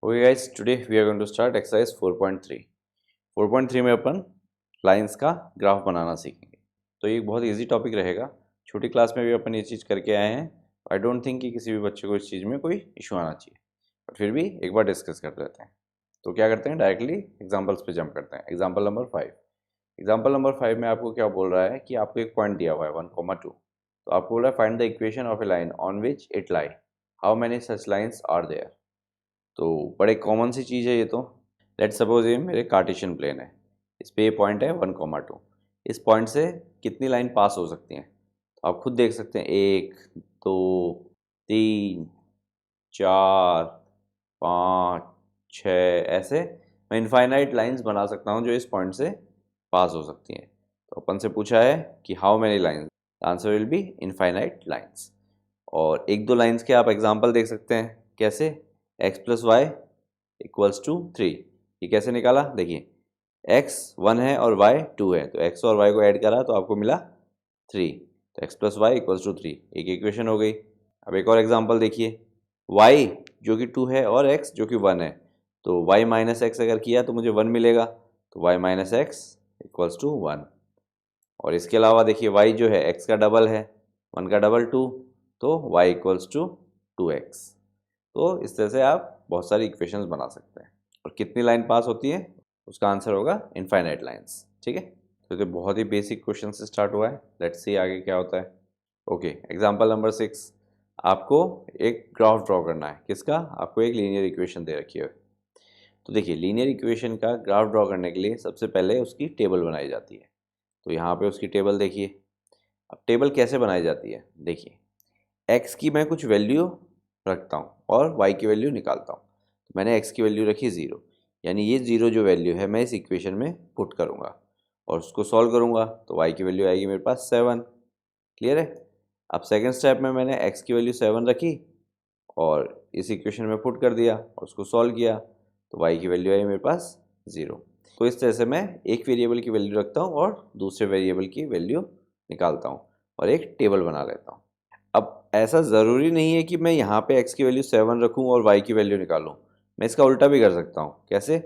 Okay guys, today we are going to start exercise 4.3। 4.3 में अपन lines का graph बनाना सीखेंगे। तो ये एक बहुत इजी टॉपिक रहेगा। छोटी क्लास में भी अपन ये चीज़ करके आए हैं। आई डोंट थिंक कि किसी भी बच्चे को इस चीज़ में कोई इशू आना चाहिए, बट फिर भी एक बार डिस्कस कर लेते हैं। तो क्या करते हैं, डायरेक्टली एग्जाम्पल्स पे जंप करते हैं। Example number 5। एग्जाम्पल नंबर 5 में आपको क्या बोल रहा है कि आपको एक पॉइंट दिया हुआ है 1,2। तो आपको बोल रहा है find the equation of a line on which it lie, how many such lines are there. तो बड़े कॉमन सी चीज़ है ये तो। लेट सपोज ये मेरे कार्टेशियन प्लेन है, इस पे ये पॉइंट है 1,2। इस पॉइंट से कितनी लाइन पास हो सकती हैं, तो आप खुद देख सकते हैं। 1, 2, 3, 4, 5, 6, ऐसे मैं इनफाइनाइट लाइंस बना सकता हूँ जो इस पॉइंट से पास हो सकती हैं। तो अपन से पूछा है कि how many lines, answer will be infinite lines. और एक दो लाइंस के आप एग्जाम्पल देख सकते हैं। कैसे? x plus y equals to 3। ये कैसे निकाला? देखिए, x 1 है और y 2 है, तो x और y को ऐड करा तो आपको मिला 3। तो x plus y equals to 3, एक इक्वेशन हो गई। अब एक और एग्जाम्पल देखिए, y जो कि 2 है और x जो कि 1 है, तो y माइनस एक्स अगर किया तो मुझे 1 मिलेगा, तो y minus x equals to 1। और इसके अलावा देखिए, y जो है x का डबल है, 1 का डबल 2, तो y इक्वल्स टू 2x। तो इस तरह से आप बहुत सारी इक्वेशंस बना सकते हैं। और कितनी लाइन पास होती है, उसका आंसर होगा इनफाइनाइट लाइंस। ठीक है, तो ये बहुत ही बेसिक क्वेश्चन से स्टार्ट हुआ है। लेट्स सी आगे क्या होता है। Okay, example number 6। आपको एक ग्राफ ड्रॉ करना है। किसका? आपको एक लीनियर इक्वेशन दे रखी है। तो देखिए, लीनियर इक्वेशन का ग्राफ ड्रॉ करने के लिए सबसे पहले उसकी टेबल बनाई जाती है। तो यहाँ पे उसकी टेबल देखिए। अब टेबल कैसे बनाई जाती है, देखिए, x की मैं कुछ वैल्यू रखता हूँ और y की वैल्यू निकालता हूँ। तो मैंने x की वैल्यू रखी 0, यानी ये 0 जो वैल्यू है मैं इस इक्वेशन में पुट करूँगा और उसको सॉल्व करूँगा, तो y की वैल्यू आएगी मेरे पास 7। क्लियर है? अब सेकंड स्टेप में मैंने x की वैल्यू 7 रखी और इस इक्वेशन में पुट कर दिया और उसको सॉल्व किया, तो y की वैल्यू आई मेरे पास 0। तो इस तरह से मैं एक वेरिएबल की वैल्यू रखता हूँ और दूसरे वेरिएबल की वैल्यू निकालता हूँ और एक टेबल बना लेता हूँ। अब ऐसा ज़रूरी नहीं है कि मैं यहाँ पे x की वैल्यू 7 रखूँ और y की वैल्यू निकालूँ। मैं इसका उल्टा भी कर सकता हूँ। कैसे?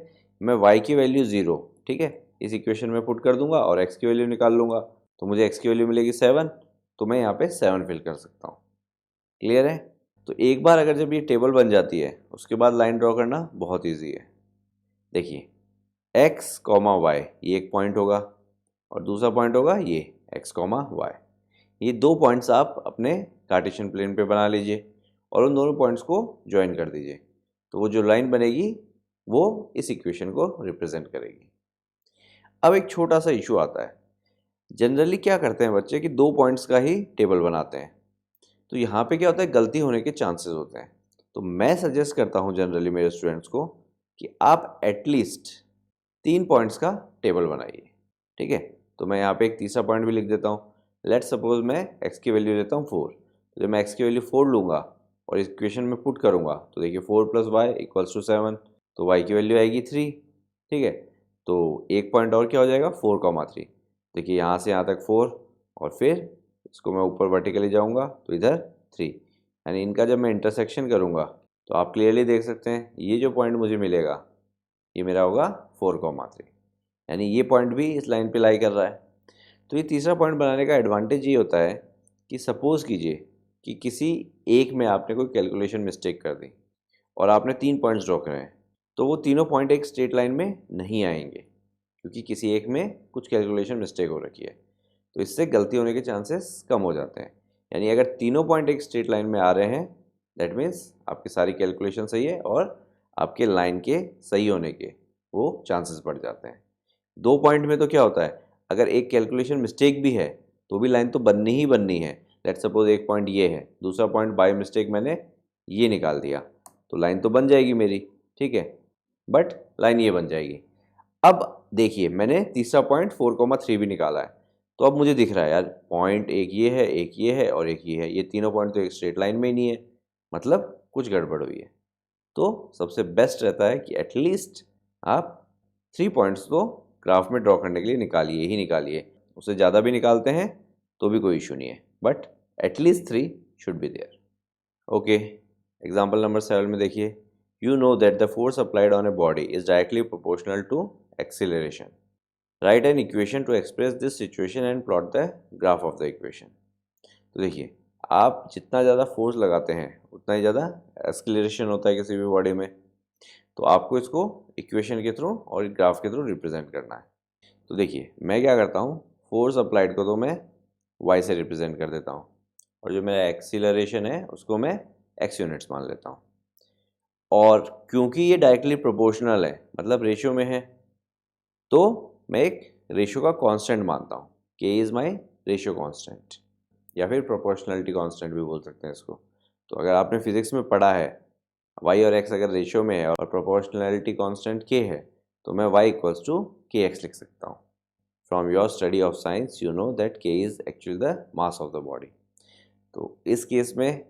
मैं y की वैल्यू 0, ठीक है, इस इक्वेशन में पुट कर दूंगा और x की वैल्यू निकाल लूँगा, तो मुझे x की वैल्यू मिलेगी 7। तो मैं यहाँ पे 7 फिल कर सकता हूँ। क्लियर है? तो एक बार अगर जब ये टेबल बन जाती है, उसके बाद लाइन ड्रॉ करना बहुत ईजी है। देखिए, x कॉमा वाई, ये एक पॉइंट होगा और दूसरा पॉइंट होगा ये x कॉमा वाई। ये दो पॉइंट्स आप अपने कार्टेशियन प्लेन पे बना लीजिए और उन दोनों पॉइंट्स को ज्वाइन कर दीजिए। तो वो जो लाइन बनेगी वो इस इक्वेशन को रिप्रेजेंट करेगी। अब एक छोटा सा इशू आता है। जनरली क्या करते हैं बच्चे कि दो पॉइंट्स का ही टेबल बनाते हैं। तो यहाँ पे क्या होता है, गलती होने के चांसेस होते हैं। तो मैं सजेस्ट करता हूँ जनरली मेरे स्टूडेंट्स को कि आप एटलीस्ट 3 पॉइंट्स का टेबल बनाइए। ठीक है, तो मैं यहाँ पे एक तीसरा पॉइंट भी लिख देता हूँ। लेट सपोज मैं x की वैल्यू लेता हूँ 4। तो जब मैं x की वैल्यू 4 लूँगा और इस इक्वेशन में पुट करूँगा, तो देखिए 4 प्लस वाई इक्वल्स टू 7, तो y की वैल्यू आएगी 3। ठीक है, तो एक पॉइंट और क्या हो जाएगा, 4,3। देखिए यहाँ से यहाँ तक 4 और फिर इसको मैं ऊपर वर्टिकली जाऊँगा तो इधर 3, यानी इनका जब मैं इंटरसेक्शन करूँगा तो आप क्लियरली देख सकते हैं ये जो पॉइंट मुझे मिलेगा ये मेरा होगा 4,3, यानी ये पॉइंट भी इस लाइन पे लाई कर रहा है। तो ये तीसरा पॉइंट बनाने का एडवांटेज ये होता है कि सपोज़ कीजिए कि किसी एक में आपने कोई कैलकुलेशन मिस्टेक कर दी और आपने 3 पॉइंट्स ड्रॉ करे हैं, तो वो तीनों पॉइंट एक स्ट्रेट लाइन में नहीं आएंगे क्योंकि किसी एक में कुछ कैलकुलेशन मिस्टेक हो रखी है। तो इससे गलती होने के चांसेस कम हो जाते हैं। यानी अगर तीनों पॉइंट एक स्ट्रेट लाइन में आ रहे हैं, दैट मीन्स आपकी सारी कैलकुलेशन सही है और आपके लाइन के सही होने के वो चांसेस बढ़ जाते हैं। दो पॉइंट में तो क्या होता है, अगर एक कैलकुलेशन मिस्टेक भी है तो भी लाइन तो बननी ही बननी है। लेट सपोज एक पॉइंट ये है, दूसरा पॉइंट बाय मिस्टेक मैंने ये निकाल दिया, तो लाइन तो बन जाएगी मेरी, ठीक है, बट लाइन ये बन जाएगी। अब देखिए, मैंने तीसरा पॉइंट 4,3 भी निकाला है, तो अब मुझे दिख रहा है यार पॉइंट एक ये है, एक ये है और एक ये है, ये तीनों पॉइंट तो एक स्ट्रेट लाइन में ही नहीं है, मतलब कुछ गड़बड़ हुई है। तो सबसे बेस्ट रहता है कि एटलीस्ट आप 3 पॉइंट्स तो ग्राफ में ड्रॉ करने के लिए निकालिए ही निकालिए। उससे ज़्यादा भी निकालते हैं तो भी कोई इशू नहीं है, but at least 3 should be there. Okay, example number 7 में देखिए, you know that the force applied on a body is directly proportional to acceleration. Write an equation to express this situation and plot the graph of the equation. तो देखिए, आप जितना ज़्यादा force लगाते हैं उतना ही ज़्यादा एक्सेलरेशन होता है किसी भी बॉडी में। तो आपको इसको इक्वेशन के थ्रू और ग्राफ के थ्रू रिप्रेजेंट करना है। तो देखिए, मैं क्या करता हूँ, फोर्स अप्लाइड को तो मैं वाई से रिप्रेजेंट कर देता हूँ और जो मेरा एक्सीलरेशन है उसको मैं एक्स यूनिट्स मान लेता हूँ। और क्योंकि ये डायरेक्टली प्रोपोर्शनल है, मतलब रेशियो में है, तो मैं एक रेशियो का कांस्टेंट मानता हूँ। के इज़ माई रेशियो कांस्टेंट, या फिर प्रोपोर्शनलिटी कांस्टेंट भी बोल सकते हैं इसको। तो अगर आपने फिजिक्स में पढ़ा है वाई और एक्स अगर रेशियो में है और प्रोपोर्शनलिटी कांस्टेंट के है, तो मैं y equals to k x लिख सकता हूँ। From your study of science you know that k is actually the mass of the body. तो इस केस में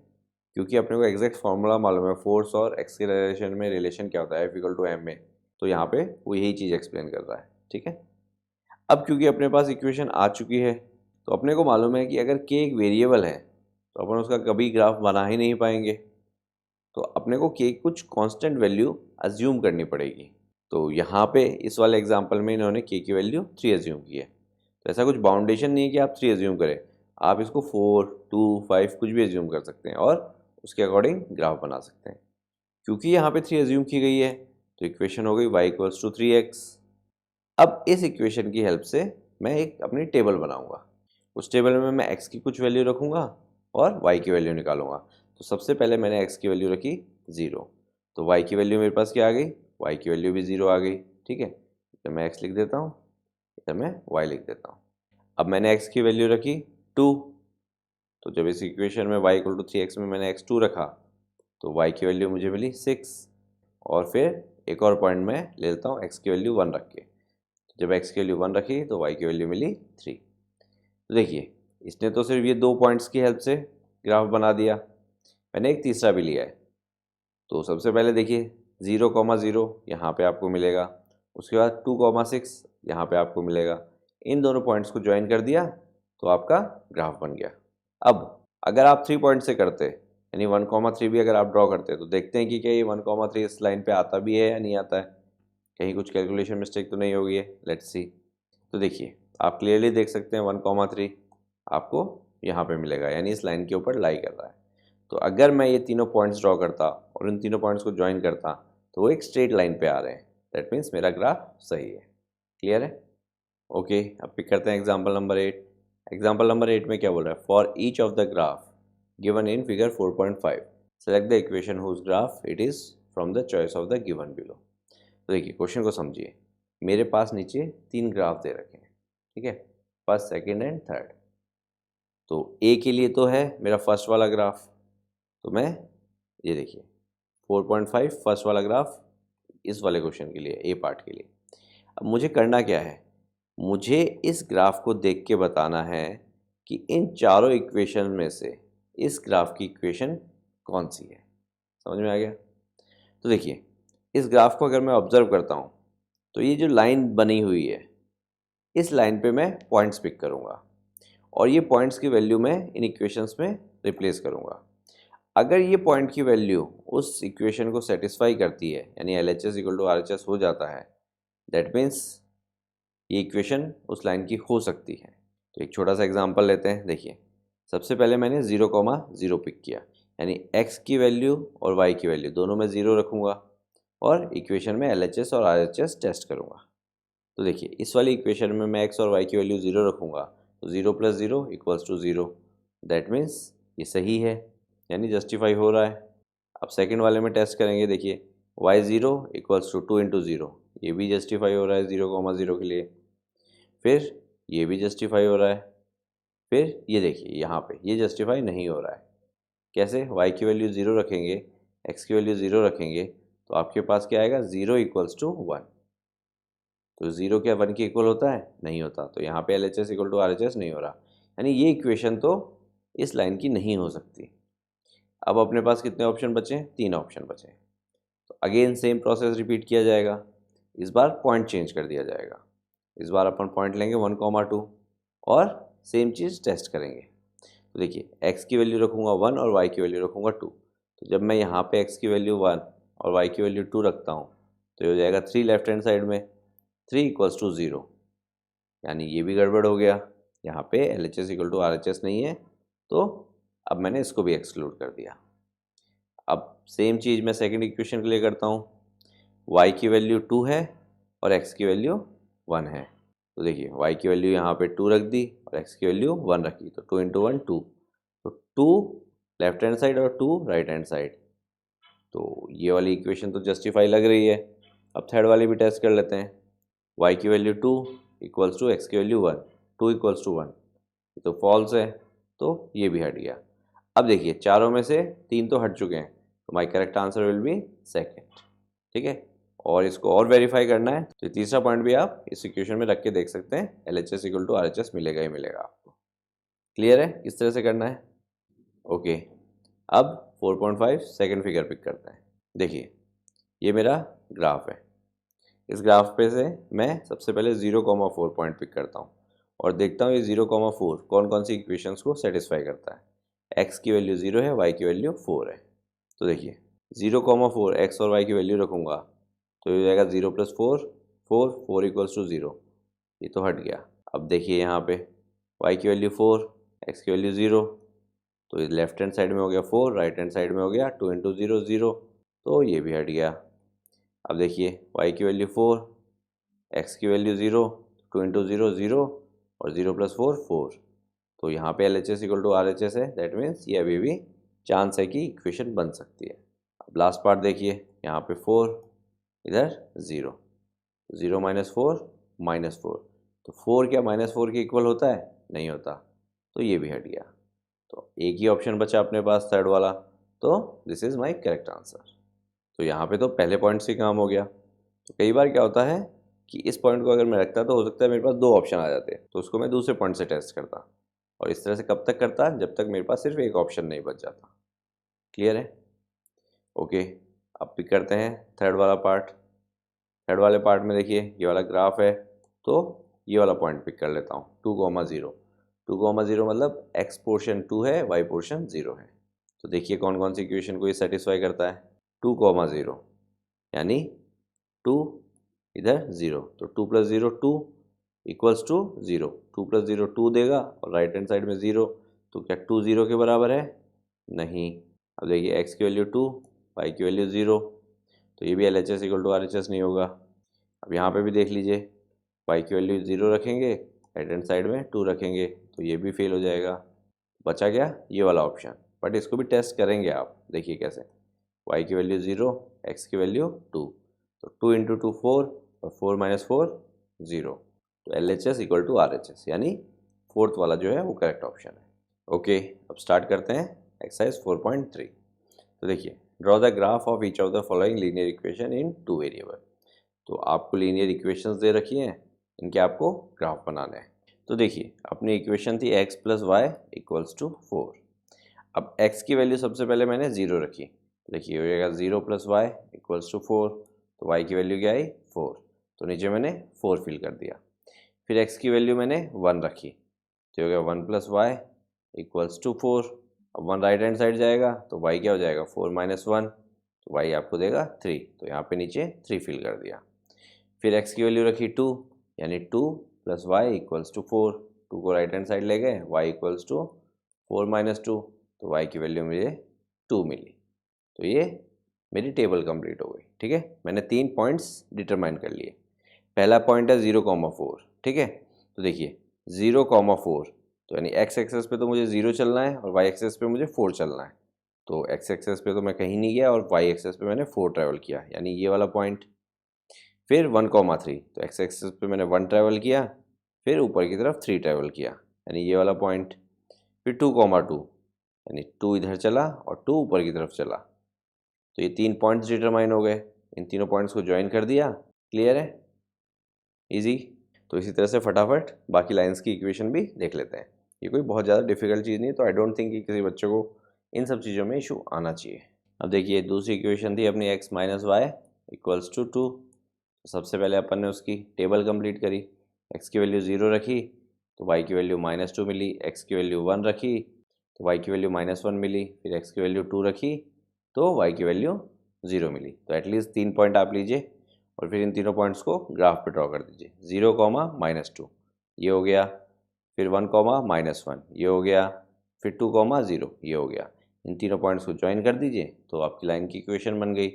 क्योंकि अपने को एग्जैक्ट फार्मूला मालूम है फोर्स और एक्सीलरेशन में रिलेशन क्या होता है F इक्वल टू m में, तो यहाँ पे वो यही चीज़ एक्सप्लेन कर रहा है। ठीक है, अब क्योंकि अपने पास इक्वेशन आ चुकी है तो अपने को मालूम है कि अगर k एक वेरिएबल है तो अपन उसका कभी ग्राफ बना ही नहीं पाएंगे। तो अपने को k कुछ कांस्टेंट वैल्यू अज्यूम करनी पड़ेगी। तो यहाँ पे इस वाले एग्जांपल में इन्होंने k की वैल्यू 3 अज्यूम की है। तो ऐसा कुछ बाउंडेशन नहीं है कि आप 3 अज्यूम करें, आप इसको 4, 2, 5 कुछ भी अज्यूम कर सकते हैं और उसके अकॉर्डिंग ग्राफ बना सकते हैं। क्योंकि यहाँ पे 3 अज्यूम की गई है तो इक्वेशन हो गई y इक्वल्स टू 3x। अब इस इक्वेशन की हेल्प से मैं एक अपनी टेबल बनाऊंगा। उस टेबल में मैं x की कुछ वैल्यू रखूंगा और y की वैल्यू निकालूंगा। तो सबसे पहले मैंने x की वैल्यू रखी 0, तो y की वैल्यू मेरे पास क्या आ गई, y की वैल्यू भी 0 आ गई। ठीक है, इधर मैं x लिख देता हूँ, इधर मैं y लिख देता हूँ। अब मैंने x की वैल्यू रखी 2, तो जब इस इक्वेशन में y इक्वल टू 3x में मैंने x2 रखा तो y की वैल्यू मुझे मिली 6। और फिर एक और पॉइंट में ले लेता हूँ x की वैल्यू 1 रख के, जब x की वैल्यू 1 रखी तो y की वैल्यू मिली 3। तो देखिए, इसने तो सिर्फ ये 2 पॉइंट्स की हेल्प से ग्राफ बना दिया, मैंने एक तीसरा भी लिया है। तो सबसे पहले देखिए 0,0 यहाँ पे आपको मिलेगा, उसके बाद 2,6 यहाँ पे आपको मिलेगा। इन दोनों पॉइंट्स को ज्वाइन कर दिया तो आपका ग्राफ बन गया। अब अगर आप 3 पॉइंट से करते, यानी 1,3 भी अगर आप ड्रॉ करते तो देखते हैं कि क्या ये 1,3 इस लाइन पे आता भी है या नहीं आता है, कहीं कुछ कैलकुलेशन मिस्टेक तो नहीं होगी है। Let's see. तो देखिए, आप क्लियरली देख सकते हैं 1,3 आपको यहाँ पे मिलेगा, यानी इस लाइन के ऊपर लाई कर रहा है। तो अगर मैं ये तीनों पॉइंट्स ड्रॉ करता और इन तीनों पॉइंट्स को ज्वाइन करता तो वो एक स्ट्रेट लाइन पे आ रहे हैं, दैट मीन्स मेरा ग्राफ सही है। क्लियर है? ओके, अब पिक करते हैं एग्जाम्पल नंबर 8। एग्जाम्पल नंबर 8 में क्या बोल रहा है, for each of the graph given in figure 4.5 select the equation whose graph it is from the choice of the given below. तो देखिए, क्वेश्चन को समझिए। मेरे पास नीचे 3 ग्राफ दे रखे हैं, ठीक है, फर्स्ट, सेकेंड एंड थर्ड। तो ए के लिए तो है मेरा फर्स्ट वाला ग्राफ, तो मैं ये देखिए 4.5 फर्स्ट वाला ग्राफ इस वाले क्वेश्चन के लिए, ए पार्ट के लिए। अब मुझे करना क्या है, मुझे इस ग्राफ को देख के बताना है कि इन चारों इक्वेशन में से इस ग्राफ की इक्वेशन कौन सी है। समझ में आ गया? तो देखिए, इस ग्राफ को अगर मैं ऑब्जर्व करता हूँ तो ये जो लाइन बनी हुई है, इस लाइन पे मैं पॉइंट्स पिक करूँगा और ये पॉइंट्स की वैल्यू मैं इन इक्वेशंस में रिप्लेस करूँगा। अगर ये पॉइंट की वैल्यू उस इक्वेशन को सेटिस्फाई करती है, यानी LHS इक्वल टू RHS हो जाता है, दैट मीन्स ये इक्वेशन उस लाइन की हो सकती है। तो एक छोटा सा एग्जांपल लेते हैं। देखिए, सबसे पहले मैंने 0,0 पिक किया, यानी x की वैल्यू और y की वैल्यू दोनों में 0 रखूँगा और इक्वेशन में LHS और RHS टेस्ट करूँगा। तो देखिए, इस वाली इक्वेशन में मैं x और y की वैल्यू 0 रखूँगा तो 0 + 0 इक्वल्स टू 0, दैट मीन्स ये सही है, यानी जस्टिफाई हो रहा है। अब सेकंड वाले में टेस्ट करेंगे। देखिए, y0 इक्वल्स टू 2 × 0, ये भी जस्टिफाई हो रहा है 0,0 के लिए। फिर ये भी जस्टिफाई हो रहा है। फिर ये देखिए, यहाँ पे ये जस्टिफाई नहीं हो रहा है। कैसे? y की वैल्यू 0 रखेंगे, x की वैल्यू 0 रखेंगे तो आपके पास क्या आएगा, 0 इक्वल्स टू 1। तो 0 क्या 1 के इक्वल होता है? नहीं होता। तो यहाँ पे LHS इक्वल टू RHS नहीं हो रहा, यानी ये इक्वेशन तो इस लाइन की नहीं हो सकती। अब अपने पास कितने ऑप्शन बचे? 3 ऑप्शन बचे। तो अगेन सेम प्रोसेस रिपीट किया जाएगा। इस बार पॉइंट चेंज कर दिया जाएगा। इस बार अपन पॉइंट लेंगे 1,2 और सेम चीज़ टेस्ट करेंगे। तो देखिए, x की वैल्यू रखूँगा 1 और y की वैल्यू रखूँगा 2। तो जब मैं यहाँ पे x की वैल्यू 1 और y की वैल्यू 2 रखता हूँ तो ये हो जाएगा 3 लेफ्ट हैंड साइड में, 3 इक्वल्स टू 0, यानी ये भी गड़बड़ हो गया। यहाँ पे LHS इक्वल टू RHS नहीं है, तो अब मैंने इसको भी एक्सक्लूड कर दिया। अब सेम चीज़ मैं सेकंड इक्वेशन के लिए करता हूँ। y की वैल्यू 2 है और x की वैल्यू 1 है, तो देखिए y की वैल्यू यहाँ पे 2 रख दी और x की वैल्यू 1 रखी, तो 2 इंटू 1 2, तो 2 लेफ्ट हैंड साइड और 2 राइट हैंड साइड, तो ये वाली इक्वेशन तो जस्टिफाई लग रही है। अब थर्ड वाली भी टेस्ट कर लेते हैं। y की वैल्यू 2 इक्वल्स टू x की वैल्यू 1, 2 इक्वल्स टू 1, ये तो फॉल्स है, तो ये भी हट गया। अब देखिए चारों में से 3 तो हट चुके हैं, तो my correct answer will be second. ठीक है, और इसको और वेरीफाई करना है तो तीसरा पॉइंट भी आप इस इक्वेशन में रख के देख सकते हैं, LHS इक्वल टू RHS मिलेगा ही मिलेगा आपको। क्लियर है किस तरह से करना है? ओके, अब 4.5 सेकेंड फिगर पिक करते हैं। देखिए ये मेरा ग्राफ है, इस ग्राफ पे से मैं सबसे पहले 0,4 पॉइंट पिक करता हूँ और देखता हूँ ये 0,4 कौन कौन सी इक्वेशंस को सेटिस्फाई करता है। x की वैल्यू 0 है, y की वैल्यू 4 है, तो देखिए 0,4 x और y की वैल्यू रखूँगा तो ये हो जाएगा 0 प्लस 4, 4 इक्वल्स टू 0, ये तो हट गया। अब देखिए यहाँ पे y की वैल्यू 4, x की वैल्यू 0, तो ये लेफ्ट हैंड साइड में हो गया 4, राइट हैंड साइड में हो गया 2 इंटू 0 0, तो ये भी हट गया। अब देखिए y की वैल्यू 4, x की वैल्यू 0, 2 इंटू 0 0 और 0 प्लस 4 4, तो यहाँ पे LHS इक्वल टू RHS है, दैट मीन्स ये अभी भी चांस है कि इक्वेशन बन सकती है। अब लास्ट पार्ट देखिए, यहाँ पे 4, इधर 0, 0 माइनस 4 माइनस 4, तो 4 क्या माइनस 4 के इक्वल होता है? नहीं होता, तो ये भी हट गया। तो एक ही ऑप्शन बचा अपने पास थर्ड वाला, तो this is my correct answer. तो यहाँ पे तो पहले पॉइंट से काम हो गया। तो कई बार क्या होता है कि इस पॉइंट को अगर मैं रखता तो हो सकता है मेरे पास 2 ऑप्शन आ जाते, तो उसको मैं दूसरे पॉइंट से टेस्ट करता, और इस तरह से कब तक करता? जब तक मेरे पास सिर्फ एक ऑप्शन नहीं बच जाता। क्लियर है? ओके, अब पिक करते हैं थर्ड वाला पार्ट। थर्ड वाले पार्ट में देखिए ये वाला ग्राफ है, तो ये वाला पॉइंट पिक कर लेता हूँ 2,0, 2,0 मतलब x पोर्शन 2 है, y पोर्शन 0 है। तो देखिए कौन कौन सी इक्वेशन को ये सेटिस्फाई करता है। 2,0 यानी 2 इधर 0, तो 2 प्लस 0 2 इक्वल्स टू 0, 2 प्लस 0 2 देगा और राइट हैंड साइड में 0, तो क्या 2 0 के बराबर है? नहीं। अब देखिए x की वैल्यू 2, y की वैल्यू 0, तो ये भी LHS इक्वल टू RHS नहीं होगा। अब यहाँ पे भी देख लीजिए, y की वैल्यू 0 रखेंगे, राइट हैंड साइड में 2 रखेंगे, तो ये भी फेल हो जाएगा। बचा क्या? ये वाला ऑप्शन, बट इसको भी टेस्ट करेंगे आप, देखिए कैसे। y की वैल्यू 0, x की वैल्यू 2, तो 2 इंटू 2 4 और 4 माइनस 4 0, तो LHS इक्वल टू RHS, यानी फोर्थ वाला जो है वो करेक्ट ऑप्शन है। ओके, अब स्टार्ट करते हैं एक्सरसाइज 4.3। तो देखिए, draw the graph of each of the following linear equation in 2 variable. तो आपको लीनियर इक्वेशंस दे रखी हैं, इनके आपको ग्राफ बनाने हैं। तो देखिए अपनी इक्वेशन थी x plus y equals to 4। अब x की वैल्यू सबसे पहले मैंने 0 रखी, देखिए हो जाएगा 0 प्लस वाई इक्वल्स टू 4, तो y की वैल्यू क्या आई? 4, तो नीचे मैंने 4 फिल कर दिया। फिर x की वैल्यू मैंने 1 रखी, तो हो गया 1 प्लस वाई इक्वल्स टू 4। अब 1 राइट हैंड साइड जाएगा तो y क्या हो जाएगा? 4 माइनस 1, तो y आपको देगा 3, तो यहाँ पे नीचे 3 फिल कर दिया। फिर x की वैल्यू रखी 2, यानी 2 प्लस वाई इक्वल्स टू 4, 2 को राइट हैंड साइड ले गए, y इक्वल्स टू 4 माइनस 2, तो y की वैल्यू मुझे 2 मिली। तो ये मेरी टेबल कंप्लीट हो गई। ठीक है, मैंने 3 पॉइंट्स डिटरमाइन कर लिए। पहला पॉइंट है 0,4, ठीक है। तो देखिए 0,4, तो यानी x एक्सेस पे तो मुझे 0 चलना है और y एक्सेस पे मुझे 4 चलना है। तो x एक्सेस पे तो मैं कहीं नहीं गया और y एक्सेस पे मैंने 4 ट्रैवल किया, यानी ये वाला पॉइंट। फिर 1,3, तो x एक्सेस पे मैंने 1 ट्रैवल किया, फिर ऊपर की तरफ 3 ट्रैवल किया, यानी ये वाला पॉइंट। फिर 2,2, यानी 2 इधर चला और 2 ऊपर की तरफ चला, तो ये 3 पॉइंट्स डिटरमाइन हो गए। इन तीनों पॉइंट्स को ज्वाइन कर दिया। क्लियर है? इजी। तो इसी तरह से फटाफट बाकी लाइंस की इक्वेशन भी देख लेते हैं। ये कोई बहुत ज़्यादा डिफिकल्ट चीज़ नहीं है, तो आई डोंट थिंक कि किसी बच्चे को इन सब चीज़ों में इशू आना चाहिए। अब देखिए दूसरी इक्वेशन थी अपनी x minus y equals to 2। सबसे पहले अपन ने उसकी टेबल कंप्लीट करी। x की वैल्यू 0 रखी तो y की वैल्यू -2 मिली, x की वैल्यू 1 रखी तो y की वैल्यू -1 मिली, फिर x की वैल्यू 2 रखी तो y की वैल्यू 0 मिली। तो एटलीस्ट 3 पॉइंट आप लीजिए और फिर इन तीनों पॉइंट्स को ग्राफ पे ड्रॉ कर दीजिए। 0, -2 ये हो गया, फिर 1, -1 ये हो गया, फिर 2, 0 ये हो गया। इन तीनों पॉइंट्स को ज्वाइन कर दीजिए तो आपकी लाइन की इक्वेशन बन गई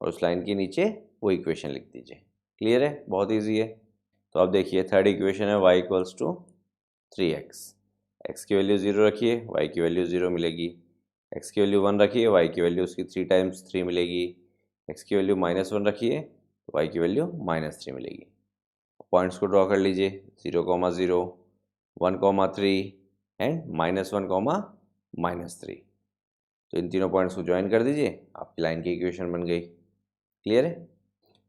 और उस लाइन के नीचे वो इक्वेशन लिख दीजिए। क्लियर है? बहुत ईजी है। तो अब देखिए थर्ड इक्वेशन है y = 3x। x की वैल्यू 0 रखिए, y की वैल्यू 0 मिलेगी। x की वैल्यू 1 रखिए, y की वैल्यू उसकी 3 टाइम्स 3 मिलेगी। x की वैल्यू -1 रखिए, y की वैल्यू -3 मिलेगी। पॉइंट्स को ड्रॉ कर लीजिए, 0, 0, 1, 3 एंड -1, -3। तो इन तीनों पॉइंट्स को ज्वाइन कर दीजिए, आपकी लाइन की इक्वेशन बन गई। क्लियर है?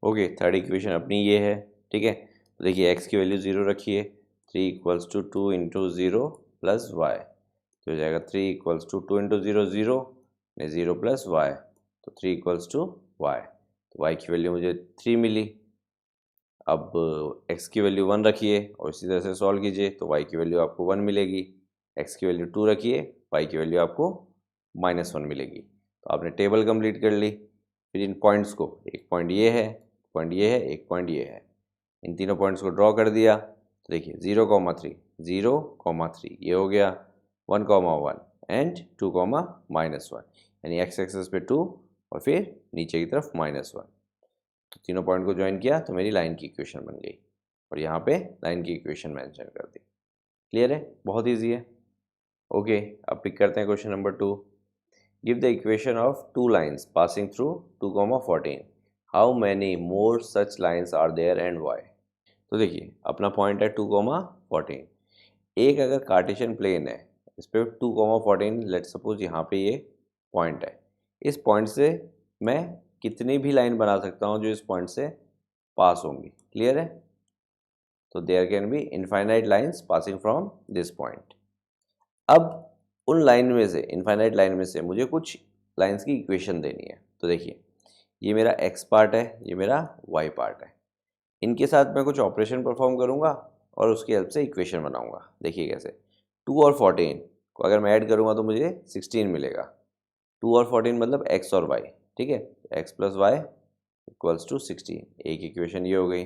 ओके, थर्ड इक्वेशन अपनी ये है। ठीक है, तो देखिए x की वैल्यू 0 रखिए, 3 = 2 × 0 + y। तो हो जाएगा 3 = 2 × 0 0 0 + y, तो 3 = y। तो y की वैल्यू मुझे 3 मिली। अब x की वैल्यू 1 रखिए और इसी तरह से सॉल्व कीजिए तो y की वैल्यू आपको 1 मिलेगी। x की वैल्यू 2 रखिए, y की वैल्यू आपको -1 मिलेगी। तो आपने टेबल कंप्लीट कर ली। फिर इन पॉइंट्स को, एक पॉइंट ये है, पॉइंट ये है, एक पॉइंट ये है, इन तीनों पॉइंट्स को ड्रॉ कर दिया। तो देखिए 0, 3 ये हो गया, 1, 1 एंड 2, -1, यानी x एक्सेस पे 2 और फिर नीचे की तरफ -1। तो तीनों पॉइंट को ज्वाइन किया तो मेरी लाइन की इक्वेशन बन गई और यहाँ पे लाइन की इक्वेशन मेंशन कर दी। क्लियर है? बहुत इजी है। ओके, अब पिक करते हैं question number 2। Give the equation of 2 lines passing through 2, 14। How many more such lines are there and why? तो देखिए अपना पॉइंट है 2, 14। एक अगर कार्टेशियन प्लेन है, इस पे 2, 14, लेट सपोज यहाँ पे ये पॉइंट है। इस पॉइंट से मैं कितनी भी लाइन बना सकता हूँ जो इस पॉइंट से पास होंगी। क्लियर है? तो there can be infinite lines passing from this point. अब उन लाइन में से, इनफाइनाइट लाइन में से मुझे कुछ लाइन्स की इक्वेशन देनी है। तो देखिए ये मेरा x पार्ट है, ये मेरा y पार्ट है। इनके साथ मैं कुछ ऑपरेशन परफॉर्म करूँगा और उसकी हेल्प से इक्वेशन बनाऊँगा। देखिए कैसे, 2 और 14 को अगर मैं ऐड करूँगा तो मुझे 16 मिलेगा। 2 और 14 मतलब x और y। ठीक है, x + y = 16। एक इक्वेशन ये हो गई।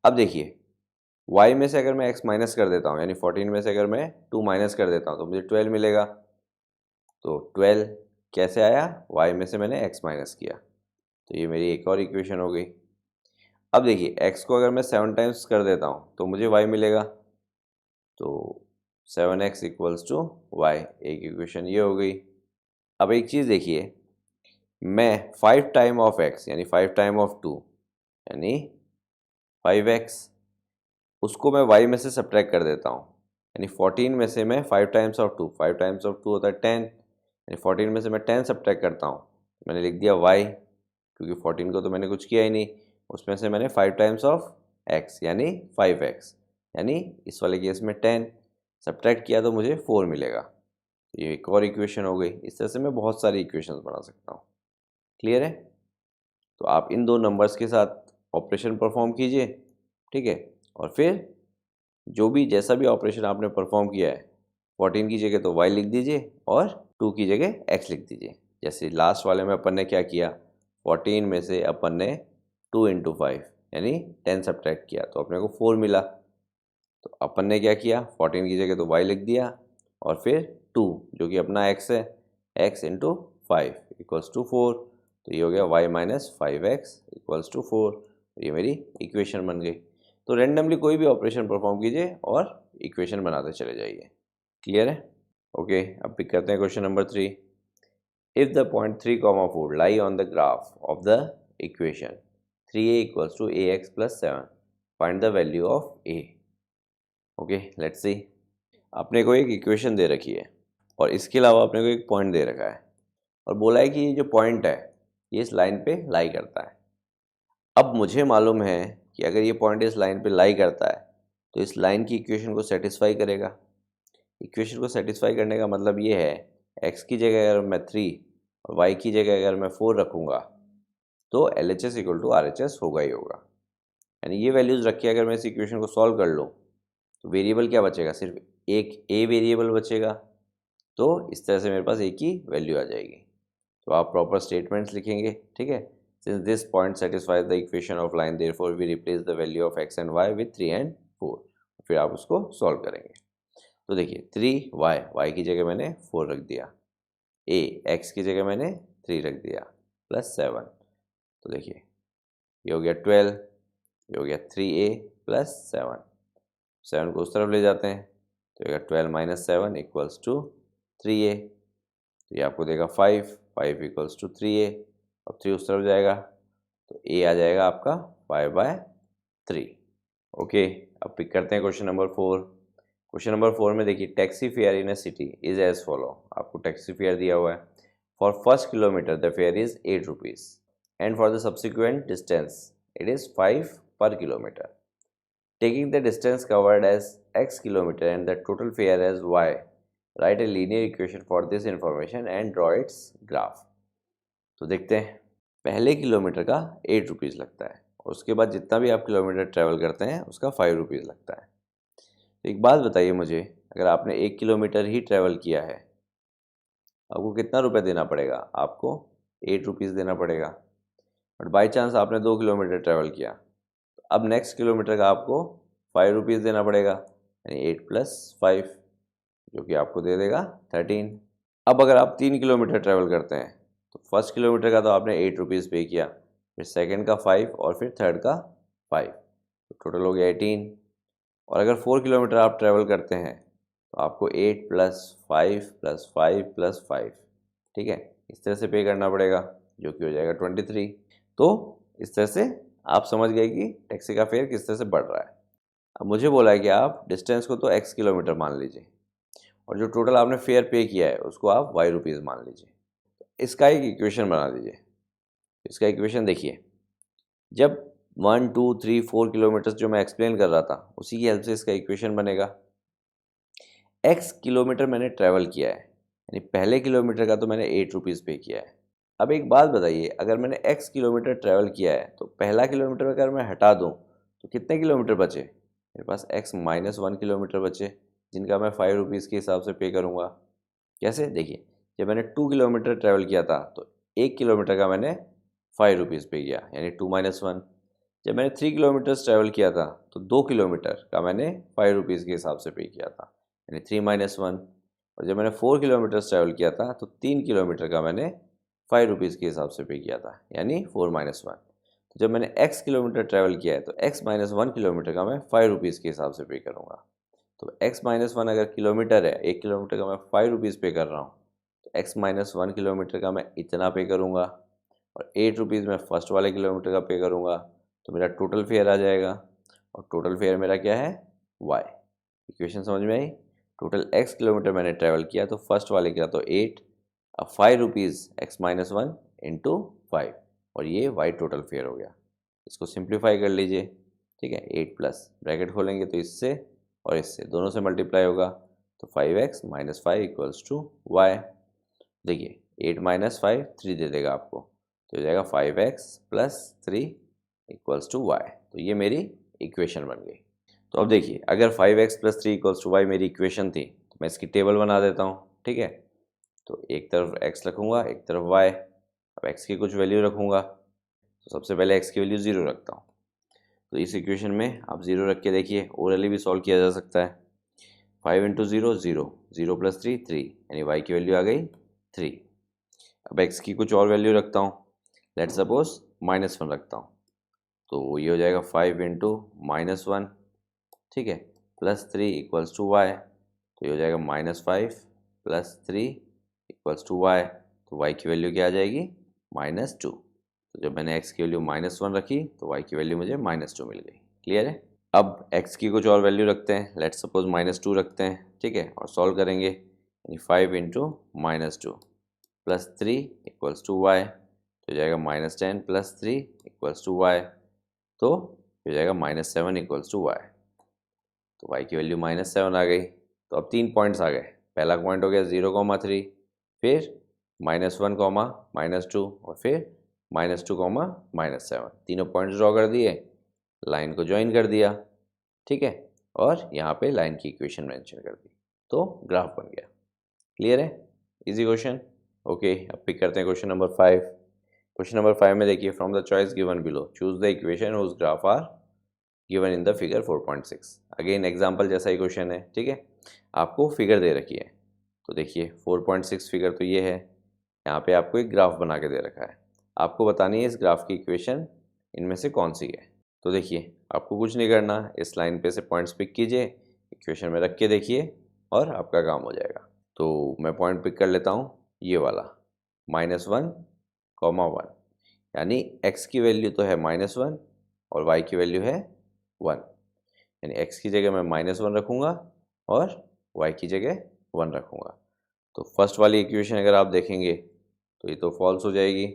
अब देखिए y में से अगर मैं x माइनस कर देता हूँ, यानी 14 में से अगर मैं 2 माइनस कर देता हूँ तो मुझे 12 मिलेगा। तो 12 कैसे आया? y में से मैंने x माइनस किया, तो ये मेरी एक और इक्वेशन हो गई। अब देखिए x को अगर मैं 7 टाइम्स कर देता हूँ तो मुझे y मिलेगा। तो 7x = y, एक इक्वेशन ये हो गई। अब एक चीज़ देखिए, मैं 5 टाइम ऑफ x यानी 5 टाइम ऑफ 2 यानी 5x, उसको मैं y में से सब्ट्रैक्ट कर देता हूँ, यानी 14 में से मैं 5 टाइम्स ऑफ 2, 5 टाइम्स ऑफ 2 होता है 10, यानी 14 में से मैं 10 सब्ट्रैक्ट करता हूँ, मैंने लिख दिया y, क्योंकि 14 को तो मैंने कुछ किया ही नहीं। उसमें से मैंने 5 टाइम्स ऑफ x यानी 5x, यानी इस वाले केस में 10 सब्ट्रैक्ट किया तो मुझे 4 मिलेगा। तो ये एक और इक्वेशन हो गई। इस तरह से मैं बहुत सारी इक्वेशंस बना सकता हूँ। क्लियर है? तो आप इन दो नंबर्स के साथ ऑपरेशन परफॉर्म कीजिए। ठीक है, और फिर जो भी जैसा भी ऑपरेशन आपने परफॉर्म किया है, 14 की जगह तो y लिख दीजिए और 2 की जगह x लिख दीजिए। जैसे लास्ट वाले में अपन ने क्या किया, 14 में से अपन ने 2 × 5 यानी 10 सब्ट्रैक्ट किया तो अपने को 4 मिला। तो अपन ने क्या किया, 14 की जगह तो y लिख दिया और फिर 2 जो कि अपना x है, x × 5 = 4। तो ये हो गया y - 5x = 4। ये मेरी इक्वेशन बन गई। तो रेंडमली कोई भी ऑपरेशन परफॉर्म कीजिए और इक्वेशन बनाते चले जाइए। क्लियर है? ओके, अब पिक करते हैं question number 3। If the point 3, 4 lie on the graph of the equation 3a = ax + 7, find the value of a। Okay, let's see. अपने को एक इक्वेशन दे रखी है और इसके अलावा अपने को एक पॉइंट दे रखा है और बोला है कि ये जो पॉइंट है ये इस लाइन पे लाई करता है। अब मुझे मालूम है कि अगर ये पॉइंट इस लाइन पे लाई करता है तो इस लाइन की इक्वेशन को सेटिस्फाई करेगा। इक्वेशन को सेटिस्फाई करने का मतलब ये है, x की जगह अगर मैं 3 और y की जगह अगर मैं 4 रखूँगा तो LHS = RHS होगा ही होगा। यानी ये वैल्यूज़ रख के अगर मैं इस इक्वेशन को सॉल्व कर लूँ तो वेरिएबल क्या बचेगा, सिर्फ एक a वेरिएबल बचेगा। तो इस तरह से मेरे पास एक ही वैल्यू आ जाएगी। तो आप प्रॉपर स्टेटमेंट्स लिखेंगे, ठीक है। Since this point satisfies the equation of line therefore we replace the value of x and y with 3 and 4, फिर आप उसको सॉल्व करेंगे। तो देखिए 3y, y की जगह मैंने 4 रख दिया, a x की जगह मैंने 3 रख दिया, प्लस 7। तो देखिए ये हो गया 12, ये हो गया 3a प्लस 7, 7 को उस तरफ ले जाते हैं तो ये 12 माइनस 7 इक्वल्स टू 3a, तो ये आपको देगा 5, 5 इक्वल्स टू 3a। अब 3 उस तरफ जाएगा तो a आ जाएगा आपका 5/3। ओके, अब पिक करते हैं क्वेश्चन नंबर 4। क्वेश्चन नंबर 4 में देखिए taxi fare in a city is as follow. आपको टैक्सी फेयर दिया हुआ है। For first kilometre the fare is 8 rupees and for the subsequent distance it is 5 per kilometre. Taking the distance covered as x kilometre and the total fare as y, write a linear equation for this information and draw its graph. तो देखते हैं, पहले kilometre का 8 rupees लगता है और उसके बाद जितना भी आप किलोमीटर ट्रैवल करते हैं उसका 5 रुपीज़ लगता है। तो एक बात बताइए मुझे, अगर आपने 1 किलोमीटर ही ट्रैवल किया है आपको कितना रुपए देना पड़ेगा? आपको 8 रुपीज़ देना पड़ेगा। बट बाई चांस आपने 2 किलोमीटर ट्रैवल किया तो अब नेक्स्ट किलोमीटर का आपको 5 रुपीज़ देना पड़ेगा, यानी 8 प्लस 5 जो कि आपको दे देगा 13। अब अगर आप 3 किलोमीटर ट्रैवल करते हैं तो फर्स्ट किलोमीटर का तो आपने 8 रुपीज़ पे किया, फिर सेकंड का 5 और फिर थर्ड का 5, तो टोटल हो गया 18। और अगर 4 किलोमीटर आप ट्रैवल करते हैं तो आपको 8 प्लस 5 प्लस 5 प्लस 5, ठीक है, इस तरह से पे करना पड़ेगा जो कि हो जाएगा 23। तो इस तरह से आप समझ गए कि टैक्सी का फेयर किस तरह से बढ़ रहा है। अब मुझे बोला है कि आप डिस्टेंस को तो x किलोमीटर मान लीजिए और जो टोटल आपने फेयर पे किया है उसको आप y रुपीज़ मान लीजिए। इसका एक इक्वेशन बना दीजिए। इसका इक्वेशन देखिए, जब 1 2 3 4 किलोमीटर्स जो मैं एक्सप्लेन कर रहा था उसी की हेल्प से इसका इक्वेशन बनेगा। x किलोमीटर मैंने ट्रैवल किया है, यानी पहले किलोमीटर का तो मैंने 8 रुपीज़ पे किया है। अब एक बात बताइए, अगर मैंने x किलोमीटर ट्रैवल किया है तो पहला किलोमीटर अगर मैं हटा दूं तो कितने किलोमीटर बचे? मेरे पास x माइनस 1 किलोमीटर बचे जिनका मैं 5 रुपीज़ के हिसाब से पे करूँगा। कैसे? देखिए, जब मैंने 2 किलोमीटर ट्रैवल किया था तो 1 किलोमीटर का मैंने 5 रुपीज़ पे किया, यानी 2 माइनस 1। जब मैंने 3 किलोमीटर्स ट्रैवल किया था तो 2 किलोमीटर का मैंने 5 रुपीज़ के हिसाब से पे किया था, यानी 3 माइनस 1। और जब मैंने 4 किलोमीटर्स ट्रैवल किया था तो 3 किलोमीटर का मैंने 5 रुपीज़ के हिसाब से पे किया था, यानी 4 माइनस 1। तो जब मैंने x किलोमीटर ट्रैवल किया है तो x माइनस 1 किलोमीटर का मैं 5 रुपीज़ के हिसाब से पे करूँगा। तो x माइनस 1 अगर किलोमीटर है, 1 किलोमीटर का मैं 5 रुपीज़ पे कर रहा हूँ तो x माइनस 1 किलोमीटर का मैं इतना पे करूँगा और 8 रुपीज़ मैं फर्स्ट वाले किलोमीटर का पे करूँगा, तो मेरा टोटल फेयर आ जाएगा। और टोटल फेयर मेरा क्या है? y। इक्वेशन समझ में आई? टोटल x किलोमीटर मैंने ट्रैवल किया तो फर्स्ट वाले का तो 8, अब 5 रुपीज़ x माइनस 1 इंटू 5 और ये y टोटल फेयर हो गया। इसको सिंप्लीफाई कर लीजिए, ठीक है। 8 प्लस ब्रैकेट खोलेंगे तो इससे और इससे दोनों से मल्टीप्लाई होगा तो 5x minus 5 equals to y। देखिए 8 माइनस 5 3 दे देगा आपको, तो हो जाएगा 5x plus 3 equals to y। तो ये मेरी इक्वेशन बन गई। तो अब देखिए, अगर 5x plus 3 equals to y मेरी इक्वेशन थी तो मैं इसकी टेबल बना देता हूँ, ठीक है। तो एक तरफ x रखूँगा, एक तरफ y। अब x की कुछ वैल्यू रखूँगा तो सबसे पहले x की वैल्यू 0 रखता हूँ। तो इस इक्वेशन में आप 0 रख के देखिए, ओरली भी सॉल्व किया जा सकता है। 5 इंटू 0 0, 0 प्लस 3 3, यानी y की वैल्यू आ गई 3। अब x की कुछ और वैल्यू रखता हूँ, लेट सपोज -1 रखता हूँ, तो ये हो जाएगा 5 इंटू -1, ठीक है, प्लस 3 इक्वल्स टू y। तो ये हो जाएगा -5 प्लस 3 इक्वल्स टू y। तो y की वैल्यू क्या आ जाएगी? -2। तो जब मैंने x की वैल्यू -1 रखी तो y की वैल्यू मुझे -2 मिल गई। क्लियर है? अब x की कुछ और वैल्यू रखते हैं, लेट सपोज -2 रखते हैं, ठीक है, और सॉल्व करेंगे, यानी 5 into -2 plus 3 equals to y। तो हो जाएगा -10 प्लस 3 इक्वल्स टू y। तो हो जाएगा -7 इक्वल्स टू y। तो y की वैल्यू -7 आ गई। तो अब 3 पॉइंट्स आ गए। पहला पॉइंट हो गया 0,3, फिर -1, -2 और फिर -2, -7। तीनों पॉइंट्स ड्रॉ कर दिए, लाइन को ज्वाइन कर दिया, ठीक है, और यहाँ पे लाइन की इक्वेशन मेंशन कर दी, तो ग्राफ बन गया। क्लियर है? Easy question. ओके, अब पिक करते हैं क्वेश्चन नंबर 5। क्वेश्चन नंबर 5 में देखिए, from the choice given below choose the equation whose graph are given in the figure 4.6। Again example जैसा ही क्वेश्चन है, ठीक है। आपको फिगर दे रखी है, तो देखिए 4.6 फिगर तो ये है, यहाँ पे आपको एक ग्राफ बना के दे रखा है। आपको बतानी है इस ग्राफ की इक्वेशन इनमें से कौन सी है। तो देखिए आपको कुछ नहीं करना, इस लाइन पे से पॉइंट्स पिक कीजिए, इक्वेशन में रख के देखिए और आपका काम हो जाएगा। तो मैं पॉइंट पिक कर लेता हूँ, ये वाला -1, 1, यानी x की वैल्यू तो है -1 और y की वैल्यू है 1, यानी x की जगह मैं -1 रखूँगा और y की जगह 1 रखूँगा। तो फर्स्ट वाली इक्वेशन अगर आप देखेंगे तो ये तो फॉल्स हो जाएगी,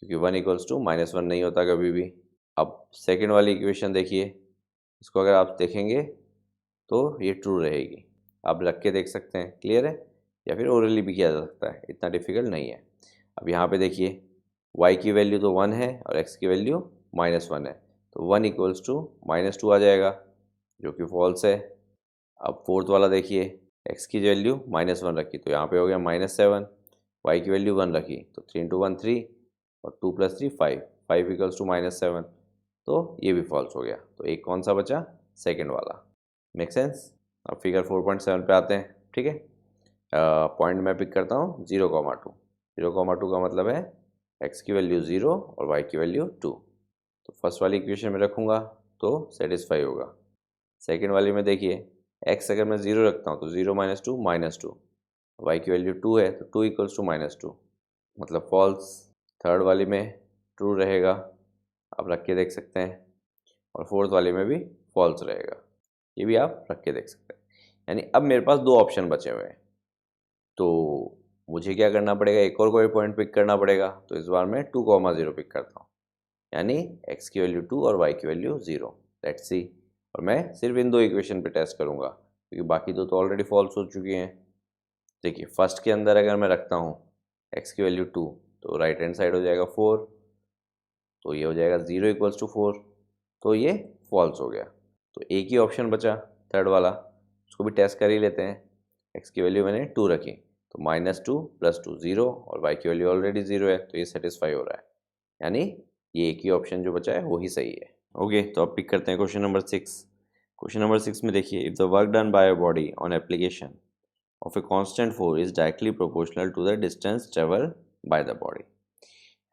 क्योंकि 1 = -1 नहीं होता कभी भी। अब सेकेंड वाली इक्वेशन देखिए, इसको अगर आप देखेंगे तो ये ट्रू रहेगी। आप रख के देख सकते हैं, क्लियर है, या फिर ओरली भी किया जा सकता है, इतना डिफिकल्ट नहीं है। अब यहाँ पे देखिए y की वैल्यू तो 1 है और x की वैल्यू -1 है, तो 1 = -2 आ जाएगा, जो कि फॉल्स है। अब फोर्थ वाला देखिए, x की वैल्यू -1 रखी तो यहाँ पे हो गया -7, y की वैल्यू 1 रखी तो 3 × 1 3 और 2 + 3 5, 5 = -7, तो ये भी फॉल्स हो गया। तो एक कौन सा बचा, सेकेंड वाला। Make sense. अब फिगर 4.7 पे आते हैं, ठीक है। पॉइंट मैं पिक करता हूँ 0,2। 0,2 का मतलब है x की वैल्यू 0 और y की वैल्यू 2। तो फर्स्ट वाली इक्वेशन में रखूँगा तो सेटिस्फाई होगा। सेकेंड वाली में देखिए, x अगर मैं 0 रखता हूँ तो 0 - 2 -2, y की वैल्यू 2 है तो 2 = -2, मतलब फॉल्स। थर्ड वाली में ट्रू रहेगा, आप रख के देख सकते हैं, और फोर्थ वाली में भी फॉल्स रहेगा, ये भी आप रख के देख सकते हैं। यानी अब मेरे पास दो ऑप्शन बचे हुए हैं, तो मुझे क्या करना पड़ेगा, एक और कोई पॉइंट पिक करना पड़ेगा। तो इस बार मैं 2,0 पिक करता हूँ, यानी x की वैल्यू 2 और y की वैल्यू 0। Let's see. और मैं सिर्फ इन दो इक्वेशन पे टेस्ट करूँगा, क्योंकि बाकी दो तो ऑलरेडी फॉल्स हो चुकी हैं। देखिए फर्स्ट के अंदर अगर मैं रखता हूँ x की वैल्यू 2, तो राइट हैंड साइड हो जाएगा 4, तो ये हो जाएगा 0 = 4, तो ये फॉल्स हो गया। तो एक ही ऑप्शन बचा थर्ड वाला, उसको भी टेस्ट कर ही लेते हैं। x की वैल्यू मैंने 2 रखी, तो -2 + 2 0 और y की वैल्यू ऑलरेडी 0 है, तो ये सेटिस्फाई हो रहा है, यानी ये एक ही ऑप्शन जो बचा है वो ही सही है। ओके, तो अब पिक करते हैं क्वेश्चन नंबर 6। क्वेश्चन नंबर 6 में देखिए, if the work done by a body on application of a constant force is directly proportional to the distance travel by the body,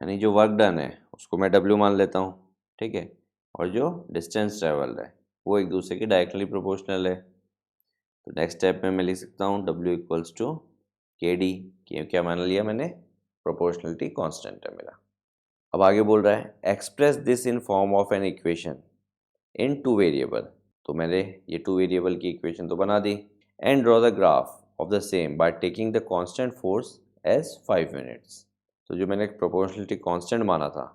यानी जो वर्क डन है उसको मैं W मान लेता हूँ, ठीक है, और जो डिस्टेंस ट्रेवल है वो एक दूसरे के डायरेक्टली प्रोपोर्शनल है। तो नेक्स्ट स्टेप में मैं लिख सकता हूँ W = KD, क्या मान लिया मैंने, प्रोपोर्शनलिटी कांस्टेंट है मेरा। अब आगे बोल रहा है express this in form of an equation in 2 variable, तो मैंने ये 2 वेरिएबल की इक्वेशन तो बना दी। And draw the graph of the same by taking the constant force as 5 units, तो जो मैंने प्रोपोर्शनलिटी कांस्टेंट माना था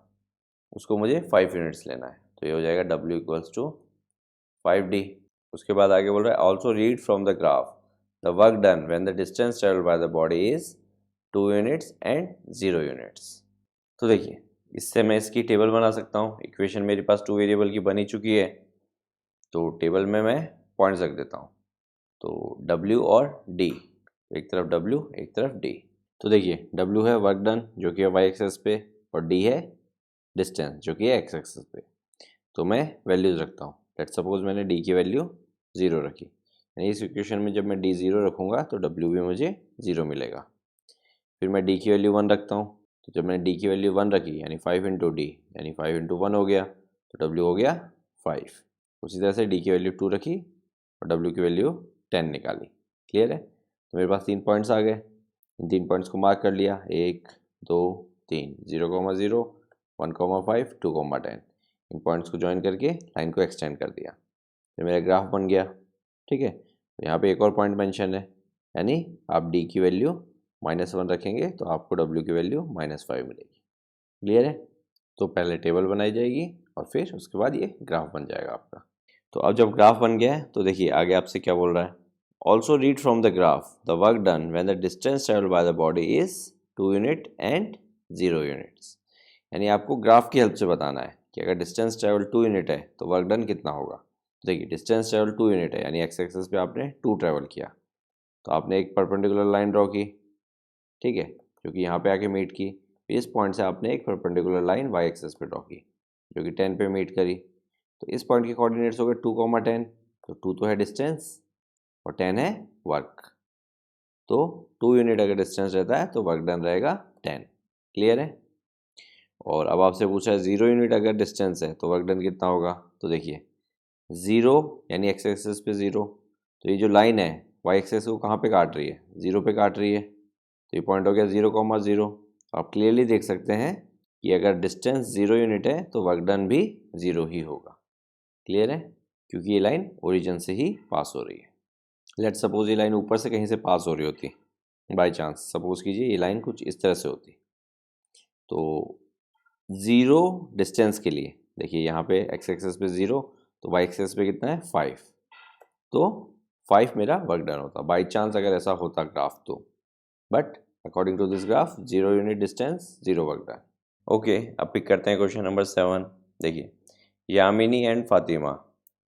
उसको मुझे 5 यूनिट्स लेना है, तो ये हो जाएगा W = 5D। उसके बाद आगे बोल रहा है also read from the graph the work done when the distance travel by the body is 2 units and 0 units. तो देखिए इससे मैं इसकी टेबल बना सकता हूँ, इक्वेशन मेरे पास 2 वेरिएबल की बनी चुकी है, तो टेबल में मैं पॉइंट्स रख देता हूँ। तो W और D, एक तरफ W एक तरफ D। तो देखिए W है वर्क डन जो कि है y एक्सेस पे, और D है डिस्टेंस जो कि है x एक्सेस पे। तो मैं वैल्यूज़ रखता हूँ। लेट्स सपोज मैंने D की वैल्यू 0 रखी, यानी इस इक्वेशन में जब मैं D 0 रखूँगा तो W भी मुझे 0 मिलेगा। फिर मैं D की वैल्यू 1 रखता हूँ, तो जब मैंने D की वैल्यू 1 रखी यानी 5 × D, यानी 5 × 1 हो गया, तो W हो गया 5। उसी तरह से D की वैल्यू 2 रखी और W की वैल्यू 10 निकाली। क्लियर है, तो मेरे पास 3 पॉइंट्स आ गए। इन 3 पॉइंट्स को मार्क कर लिया, 1 2 3, 0,0 1,5 2,10। इन पॉइंट्स को ज्वाइन करके लाइन को एक्सटेंड कर दिया, तो मेरा ग्राफ बन गया। ठीक है, तो यहाँ पे एक और पॉइंट मेंशन है, यानी आप D की वैल्यू -1 रखेंगे तो आपको W की वैल्यू -5 मिलेगी। क्लियर है, तो पहले टेबल बनाई जाएगी और फिर उसके बाद ये ग्राफ बन जाएगा आपका। तो अब जब ग्राफ बन गया है तो देखिए आगे आपसे क्या बोल रहा है, also read from the graph the work done when the distance travelled by the body is 2 unit and 0 units, यानी आपको ग्राफ की हेल्प से बताना है कि अगर डिस्टेंस ट्रेवल 2 यूनिट है तो वर्क डन कितना होगा। देखिए डिस्टेंस ट्रेवल 2 यूनिट है, यानी एक्स एक्सेस पे आपने 2 ट्रेवल किया, तो आपने एक परपेंडिकुलर लाइन ड्रॉ की, ठीक है, जो कि यहाँ पे आके मीट की। इस पॉइंट से आपने एक परपेंडिकुलर लाइन वाई एक्सेस पे ड्रॉ की जो कि 10 पे मीट करी। तो इस पॉइंट के कोऑर्डिनेट्स हो गए 2, 10। तो 2 तो है डिस्टेंस और 10 है वर्क। तो 2 यूनिट अगर डिस्टेंस रहता है तो वर्क डन रहेगा 10। क्लियर है। और अब आपसे पूछा है 0 यूनिट अगर डिस्टेंस है तो वर्क डन कितना होगा। तो देखिए 0 यानी एक्स एक्सेस पे 0, तो ये जो लाइन है वाई एक्सेस को कहाँ पे काट रही है, 0 पे काट रही है। तो ये पॉइंट हो गया 0, 0। आप क्लियरली देख सकते हैं कि अगर डिस्टेंस 0 यूनिट है तो वर्क डन भी 0 ही होगा। क्लियर है, क्योंकि ये लाइन ओरिजिन से ही पास हो रही है। लेट सपोज ये लाइन ऊपर से कहीं से पास हो रही होती, बाय चांस सपोज कीजिए ये लाइन कुछ इस तरह से होती, तो 0 डिस्टेंस के लिए देखिए यहाँ पे एक्स एक्सेस पे 0, तो वाई एक्सेस पे कितना है 5, तो 5 मेरा वर्क डन होता बाई चांस अगर ऐसा होता ग्राफ तो। But according to this graph 0 unit distance 0 work done. Okay, अब पिक करते हैं क्वेश्चन नंबर 7। देखिए Yamini and Fatima,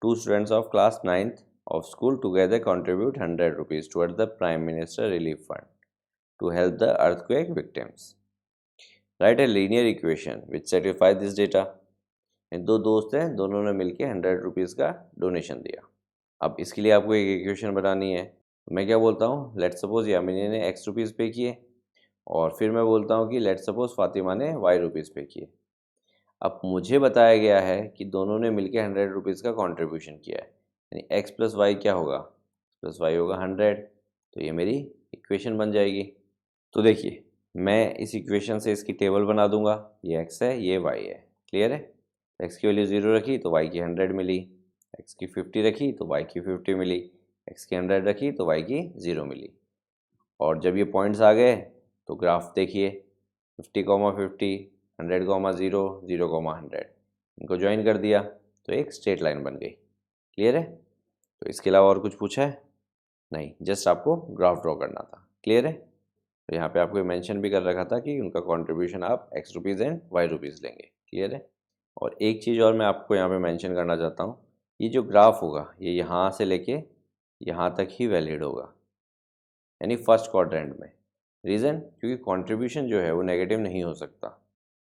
2 students of class 9th of school together contribute 100 rupees towards the Prime Minister Relief Fund to help the earthquake victims. Write a linear equation which satisfies this data. दो दोस्त हैं, दोनों ने मिलके 100 rupees का donation दिया। अब इसके लिए आपको एक इक्वेशन बनानी है। मैं क्या बोलता हूँ, लेट सपोज यामिनी ने x रुपीज़ पे किए और फिर मैं बोलता हूँ कि लेट सपोज फातिमा ने y रुपीज़ पे किए। अब मुझे बताया गया है कि दोनों ने मिलके 100 रुपीज़ का कंट्रीब्यूशन किया है, यानी x प्लस वाई क्या होगा, प्लस वाई होगा 100। तो ये मेरी इक्वेशन बन जाएगी। तो देखिए मैं इस इक्वेशन से इसकी टेबल बना दूंगा, ये x है ये y है। क्लियर है। x की वैल्यू 0 रखी तो y की 100 मिली, x की 50 रखी तो y की 50 मिली, x की 100 रखी तो y की 0 मिली। और जब ये पॉइंट्स आ गए तो ग्राफ देखिए 50, 100, 0, 0, 100 इनको ज्वाइन कर दिया तो एक स्ट्रेट लाइन बन गई। क्लियर है। तो इसके अलावा और कुछ पूछा है नहीं, जस्ट आपको ग्राफ ड्रॉ करना था। क्लियर है। तो यहाँ पे आपको मेंशन भी कर रखा था कि उनका कंट्रीब्यूशन आप x rupees and y rupees लेंगे। क्लियर है। और एक चीज़ और मैं आपको यहाँ पे मेंशन करना चाहता हूँ, ये जो ग्राफ होगा ये यहाँ से लेके यहाँ तक ही वैलिड होगा, यानी फर्स्ट क्वाड्रेंट में। रीज़न, क्योंकि कंट्रीब्यूशन जो है वो नेगेटिव नहीं हो सकता।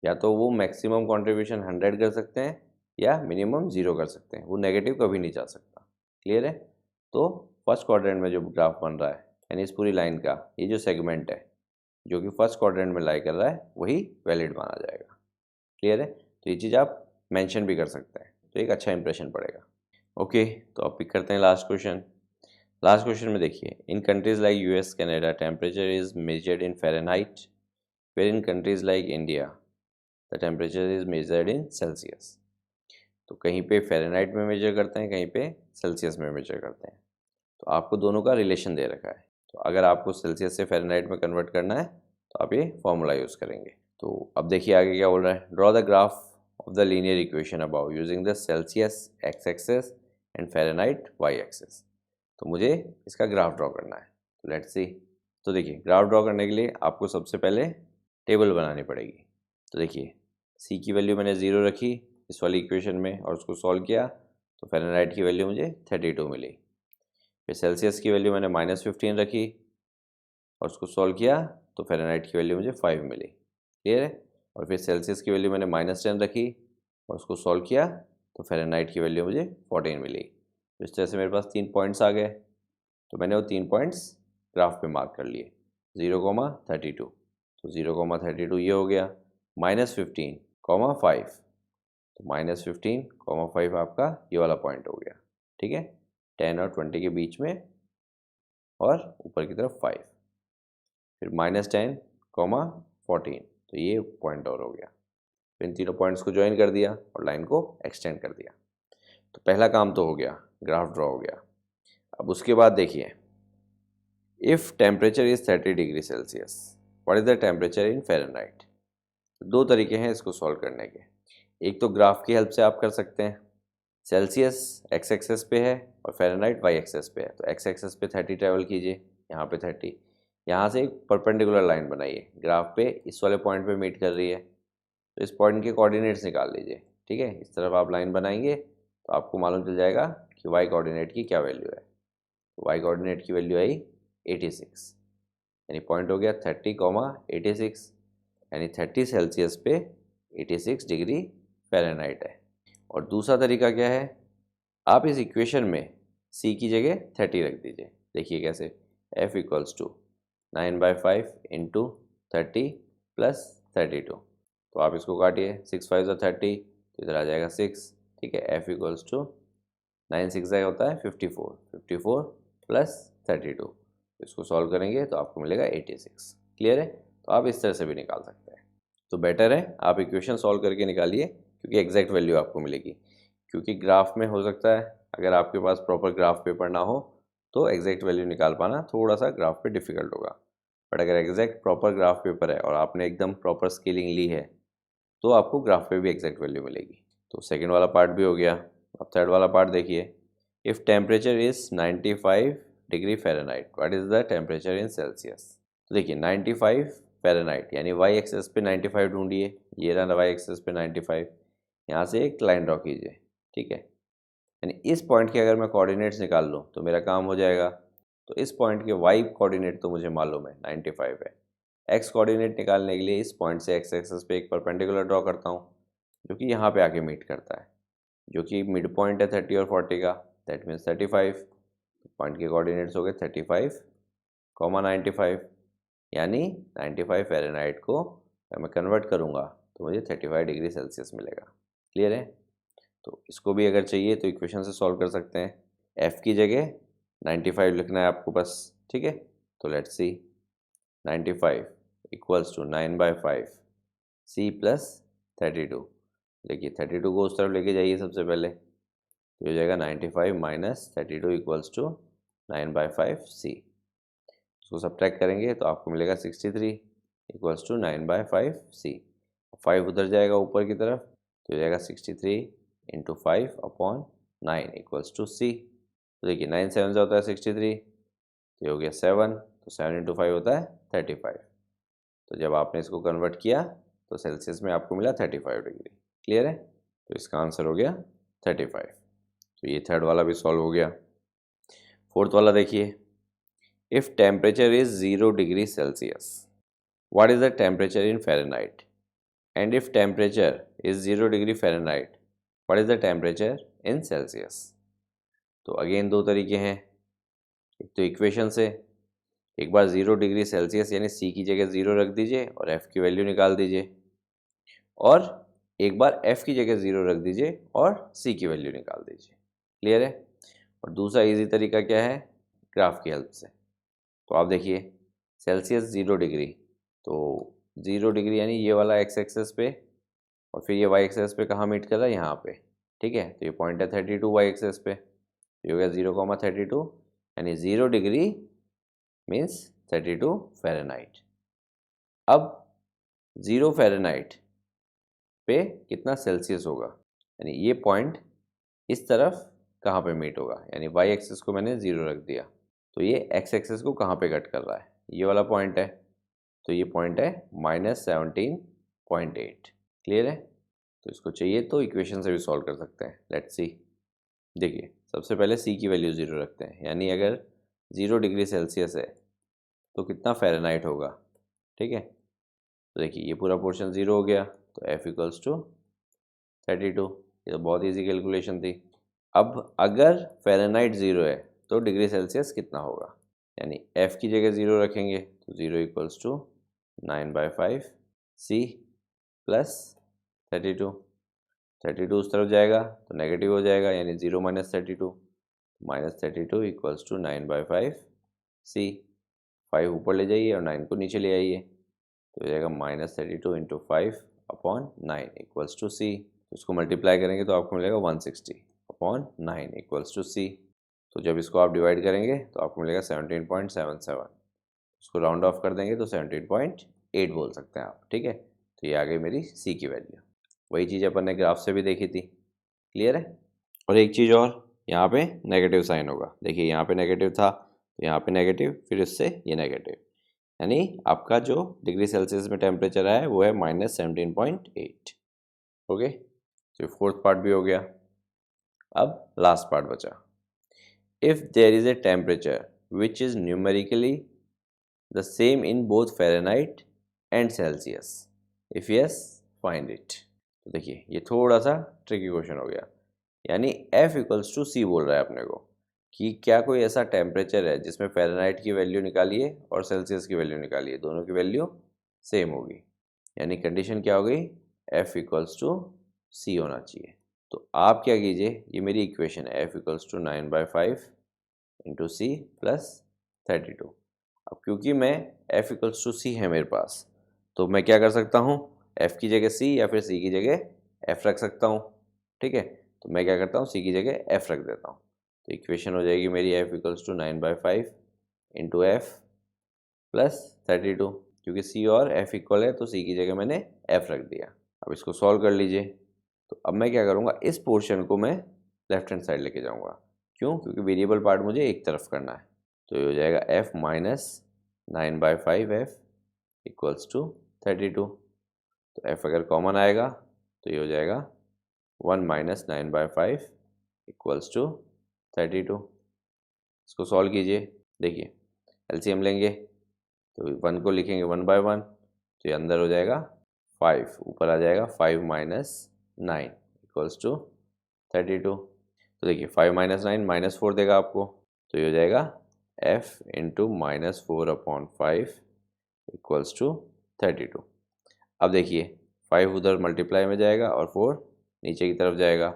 या तो वो मैक्सिमम कंट्रीब्यूशन 100 कर सकते हैं या मिनिमम 0 कर सकते हैं, वो नेगेटिव कभी नहीं जा सकता। क्लियर है। तो फर्स्ट क्वाड्रेंट में जो ग्राफ बन रहा है, यानी इस पूरी लाइन का ये जो सेगमेंट है जो कि फर्स्ट क्वाड्रेंट में लाई कर रहा है, वही वैलिड माना जाएगा। क्लियर है। तो ये चीज़ आप मेंशन भी कर सकते हैं, तो एक अच्छा इंप्रेशन पड़ेगा। ओके, तो अब पिक करते हैं लास्ट क्वेश्चन। लास्ट क्वेश्चन में देखिए, in countries like US Canada temperature is measured in Fahrenheit, where in countries like India the temperature is measured in Celsius. तो कहीं पे फ़ारेनहाइट में मेजर करते हैं, कहीं पे सेल्सियस में मेजर करते हैं। तो आपको दोनों का रिलेशन दे रखा है, तो अगर आपको सेल्सियस से फ़ारेनहाइट में कन्वर्ट करना है तो आप ये फॉर्मूला यूज़ करेंगे। तो अब देखिए आगे क्या बोल रहा है, draw the graph of the linear equation above using the Celsius x axis and Fahrenheit y axis. तो मुझे इसका ग्राफ ड्रॉ करना है। तो लेट्स सी। तो देखिए ग्राफ ड्रॉ करने के लिए आपको सबसे पहले टेबल बनानी पड़ेगी। तो देखिए सी की वैल्यू मैंने 0 रखी इस वाली इक्वेशन में और उसको सॉल्व किया तो फ़ारेनहाइट की वैल्यू मुझे 32 मिली। फिर सेल्सियस की वैल्यू मैंने -15 रखी और उसको सॉल्व किया तो फ़ारेनहाइट की वैल्यू मुझे 5 मिली। क्लियर है। और फिर सेल्सियस की वैल्यू मैंने -10 रखी और उसको सॉल्व किया तो फ़ारेनहाइट की वैल्यू मुझे 14 मिली। तो इस तरह से मेरे पास 3 पॉइंट्स आ गए। तो मैंने वो 3 पॉइंट्स ग्राफ पे मार्क कर लिए, 0, 32। तो 0, 32 ये हो गया, -15, 5। तो -15, 5 आपका ये वाला पॉइंट हो गया। ठीक है, 10 और 20 के बीच में और ऊपर की तरफ 5। फिर -10, 14, तो ये पॉइंट और हो गया। इन तीनों पॉइंट्स को ज्वाइन कर दिया और लाइन को एक्सटेंड कर दिया। तो पहला काम तो हो गया, ग्राफ ड्रॉ हो गया। अब उसके बाद देखिए, if temperature is 30 degree Celsius, what is the temperature in Fahrenheit. दो तरीके हैं इसको सॉल्व करने के। एक तो ग्राफ की हेल्प से आप कर सकते हैं। सेल्सियस एक्स एक्सेस पे है और फ़ारेनहाइट वाई एक्सेस पे है। तो एक्स एक्सेस पे 30 ट्रैवल कीजिए, यहाँ पे 30, यहाँ से एक परपेंडिकुलर लाइन बनाइए, ग्राफ पे इस वाले पॉइंट पे मीट कर रही है, तो इस पॉइंट के कोऑर्डिनेट्स निकाल लीजिए। ठीक है, इस तरफ आप लाइन बनाएंगे तो आपको मालूम चल जाएगा कि वाई कोऑर्डिनेट की क्या वैल्यू है। तो वाई कोऑर्डिनेट की वैल्यू आई 86। यानी पॉइंट हो गया 30,86, यानी 30 सेल्सियस पे 86 डिग्री फ़ारेनहाइट है। और दूसरा तरीका क्या है, आप इस इक्वेशन में c की जगह 30 रख दीजिए। देखिए कैसे, f equals to 9/5 into 30 plus 32। तो आप इसको काटिए, 6 5 30, तो इधर आ जाएगा 6, ठीक है। f इक्वल्स टू 9 6 होता है 54, 54 प्लस 32, इसको सॉल्व करेंगे तो आपको मिलेगा 86। क्लियर है? तो आप इस तरह से भी निकाल सकते हैं। तो बेटर है आप इक्वेशन सॉल्व करके निकालिए, क्योंकि एग्जैक्ट वैल्यू आपको मिलेगी। क्योंकि ग्राफ में हो सकता है अगर आपके पास प्रॉपर ग्राफ पेपर ना हो तो एग्जैक्ट वैल्यू निकाल पाना थोड़ा सा ग्राफ पे डिफ़िकल्ट होगा। बट अगर एग्जैक्ट प्रॉपर ग्राफ पेपर है और आपने एकदम प्रॉपर स्केलिंग ली है तो आपको ग्राफ पे भी एग्जैक्ट वैल्यू मिलेगी। तो सेकेंड वाला पार्ट भी हो गया। अब थर्ड वाला पार्ट देखिए, if temperature is 95 degree Fahrenheit, what is the temperature in Celsius. तो देखिए 95 फ़ारेनहाइट, यानी वाई एक्सेस पे 95 ढूंढिए, ये रहा वाई एक्सेस पे 95, यहाँ से एक लाइन ड्रॉ कीजिए, ठीक है। यानी इस पॉइंट के अगर मैं कोऑर्डिनेट्स निकाल लूँ तो मेरा काम हो जाएगा। तो इस पॉइंट के वाई कोऑर्डिनेट तो मुझे मालूम है 95 है। एक्स कोऑर्डिनेट निकालने के लिए इस पॉइंट से एक्स एक्सेस पे एक परपेंडिकुलर ड्रॉ करता हूँ जो कि यहाँ पे आके मीट करता है, जो कि मिड पॉइंट है 30 और 40 का, दैट मीन्स 35। पॉइंट के कोऑर्डिनेट्स हो गए 35, 95, यानी 95 फ़ारेनहाइट को अगर मैं कन्वर्ट करूँगा तो मुझे 35 डिग्री सेल्सियस मिलेगा। क्लियर है? तो इसको भी अगर चाहिए तो इक्वेशन से सॉल्व कर सकते हैं। f की जगह 95 लिखना है आपको बस, ठीक है। तो let's see, 95 equals to 9/5 c plus 32। देखिए 32 को उस तरफ लेके जाइए सबसे पहले, तो हो जाएगा 95 माइनस 32 इक्वल्स टू 9/5 c। इसको सब्ट्रैक्ट करेंगे तो आपको मिलेगा 63 इक्वल्स टू 9/5 c। 5 उधर जाएगा ऊपर की तरफ, तो हो जाएगा 63 इंटू 5/9 इक्वल्स टू c। तो देखिए 9 7 से होता है 63, तो ये हो गया 7, तो 7 इंटू 5 होता है 35। तो जब आपने इसको कन्वर्ट किया तो सेल्सियस में आपको मिला 35 डिग्री। क्लियर है? तो इसका आंसर हो गया 35। तो ये थर्ड वाला भी सॉल्व हो गया। फोर्थ वाला देखिए, if temperature is 0 degree Celsius, what is the temperature in Fahrenheit, and if temperature is 0 degree Fahrenheit, what is the temperature in Celsius. तो अगेन दो तरीके हैं, एक तो इक्वेशन से, एक बार 0 डिग्री सेल्सियस यानी c की जगह 0 रख दीजिए और f की वैल्यू निकाल दीजिए, और एक बार f की जगह 0 रख दीजिए और c की वैल्यू निकाल दीजिए। क्लियर है? और दूसरा इजी तरीका क्या है, ग्राफ की हेल्प से। तो आप देखिए सेल्सियस 0 डिग्री, तो 0 डिग्री यानी ये वाला एक्स एक्सेस पे, और फिर ये वाई एक्सेस पे कहाँ मीट कर रहा है, यहाँ पे, ठीक है। तो ये पॉइंट है 32 वाई एक्सेस पे, ये हो गया 0,32, यानी 0 डिग्री मीन्स 32 फ़ारेनहाइट। अब 0 फ़ारेनहाइट पे कितना सेल्सियस होगा, यानी ये पॉइंट इस तरफ कहाँ पे मीट होगा, यानी वाई एक्सेस को मैंने 0 रख दिया, तो ये एक्स एक्सेस को कहाँ पे कट कर रहा है, ये वाला पॉइंट है। तो ये पॉइंट है -17.8। क्लियर है? तो इसको चाहिए तो इक्वेशन से भी सॉल्व कर सकते हैं। लेट्स सी, देखिए सबसे पहले c की वैल्यू 0 रखते हैं, यानी अगर 0 डिग्री सेल्सियस है तो कितना फ़ारेनहाइट होगा, ठीक है। तो देखिए ये पूरा पोर्शन 0 हो गया, तो f इक्वल्स टू 32। ये तो बहुत इजी कैलकुलेशन थी। अब अगर फ़ारेनहाइट 0 है तो डिग्री सेल्सियस कितना होगा, यानी f की जगह 0 रखेंगे तो 0 इक्वल्स टू 9/5 c प्लस 32। 32 उस तरफ जाएगा तो नेगेटिव हो जाएगा, यानी 0 माइनस 32, -32 इक्वल्स टू 9/5 c। 5 ऊपर ले जाइए और 9 को नीचे ले आइए, तो हो जाएगा -32 इंटू 5/9 इक्वल्स टू c। तो इसको मल्टीप्लाई करेंगे तो आपको मिलेगा 160/9 इक्वल्स टू c। तो जब इसको आप डिवाइड करेंगे तो आपको मिलेगा 17.77। इसको राउंड ऑफ कर देंगे तो 17.8 बोल सकते हैं आप, ठीक है। तो ये आ गई मेरी c की वैल्यू। वही चीज़ अपन ने ग्राफ से भी देखी थी। क्लियर है? और एक चीज़ और, यहाँ पे नेगेटिव साइन होगा। देखिए यहाँ पे नेगेटिव था, तो यहाँ पे नेगेटिव, फिर इससे ये नेगेटिव, यानी आपका जो डिग्री सेल्सियस में टेम्परेचर है वो है -17.8। ओके, तो फोर्थ पार्ट भी हो गया। अब लास्ट पार्ट बचा, if there is a temperature which is numerically the same in both Fahrenheit and Celsius? If yes find it. तो देखिए ये थोड़ा सा ट्रिकी क्वेश्चन हो गया, यानी F इक्वल्स टू C बोल रहा है अपने को कि क्या कोई ऐसा टेम्परेचर है जिसमें फ़ारेनहाइट की वैल्यू निकालिए और सेल्सियस की वैल्यू निकालिए, दोनों की वैल्यू सेम होगी, यानी कंडीशन क्या हो गई, F इक्वल्स टू C होना चाहिए। तो आप क्या कीजिए, ये मेरी इक्वेशन है, F equals to 9/5 into C plus 32। अब क्योंकि मैं F इक्वल्स टू C है मेरे पास, तो मैं क्या कर सकता हूँ, F की जगह C या फिर C की जगह F रख सकता हूँ, ठीक है। तो मैं क्या करता हूँ, C की जगह F रख देता हूँ। तो इक्वेशन हो जाएगी मेरी F equals to 9/5 into F plus 32, क्योंकि C और F इक्वल है तो C की जगह मैंने F रख दिया। अब इसको सॉल्व कर लीजिए। तो अब मैं क्या करूँगा, इस पोर्शन को मैं लेफ्ट हैंड साइड लेके जाऊँगा। क्यों? क्योंकि वेरिएबल पार्ट मुझे एक तरफ करना है। तो ये हो जाएगा F minus 9/5 F equals to 32। तो F अगर कॉमन आएगा तो ये हो जाएगा 1 माइनस 9/5 इक्वल्स टू 32। इसको सॉल्व कीजिए, देखिए एलसीएम लेंगे तो 1 को लिखेंगे 1/1, तो ये अंदर हो जाएगा 5, ऊपर आ जाएगा 5 माइनस 9 इक्वल्स टू 32। तो देखिए 5 माइनस 9 -4 देगा आपको, तो ये हो जाएगा F इंटू -4/5 इक्वल्स टू 32। अब देखिए 5 उधर मल्टीप्लाई में जाएगा और 4 नीचे की तरफ जाएगा,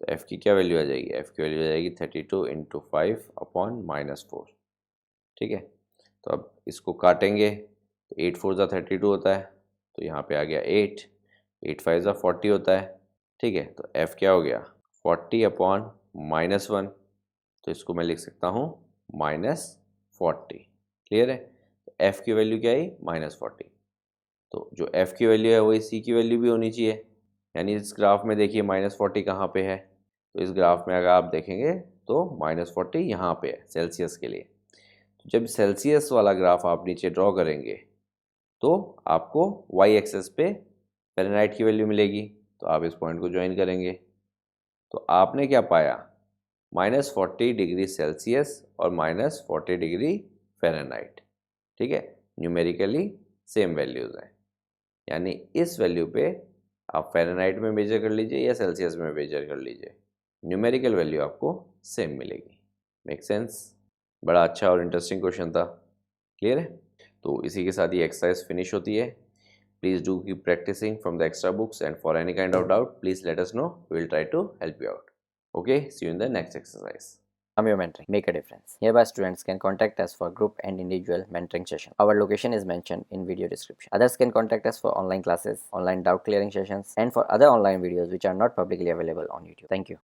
तो F की क्या वैल्यू आ जाएगी, F की वैल्यू आ जाएगी 32 इंटू 5/-4, ठीक है। तो अब इसको काटेंगे तो 8 4 ज़ा 32 होता है, तो यहाँ पे आ गया 8 5 ज़ा 40 होता है, ठीक है। तो F क्या हो गया 40/-1, तो इसको मैं लिख सकता हूँ -40, क्लियर है। तो F की वैल्यू क्या आई -40, तो जो F की वैल्यू है वही C की वैल्यू भी होनी चाहिए, यानी इस ग्राफ में देखिए -40 कहाँ पे है, तो इस ग्राफ में अगर आप देखेंगे तो -40 यहाँ पे है सेल्सियस के लिए। तो जब सेल्सियस वाला ग्राफ आप नीचे ड्रॉ करेंगे तो आपको y एक्सेस पे फ़ारेनहाइट की वैल्यू मिलेगी, तो आप इस पॉइंट को ज्वाइन करेंगे। तो आपने क्या पाया, -40 डिग्री सेल्सियस और -40 डिग्री फ़ारेनहाइट, ठीक है। न्यूमेरिकली सेम वैल्यूज़ हैं, यानी इस वैल्यू पे आप फ़ारेनहाइट में मेजर कर लीजिए या सेल्सियस में मेजर कर लीजिए, न्यूमेरिकल वैल्यू आपको सेम मिलेगी। Make sense? बड़ा अच्छा और इंटरेस्टिंग क्वेश्चन था, क्लियर है। तो इसी के साथ ये एक्सरसाइज फिनिश होती है। Please do keep practising from the extra books and for any kind of doubt please let us know, we will try to help you out. Okay, see you in the next exercise. Amyo Mentoring. Make a difference. Hereby students can contact us for group and individual mentoring session. Our location is mentioned in video description. Others can contact us for online classes, online doubt clearing sessions, and for other online videos which are not publicly available on YouTube. Thank you.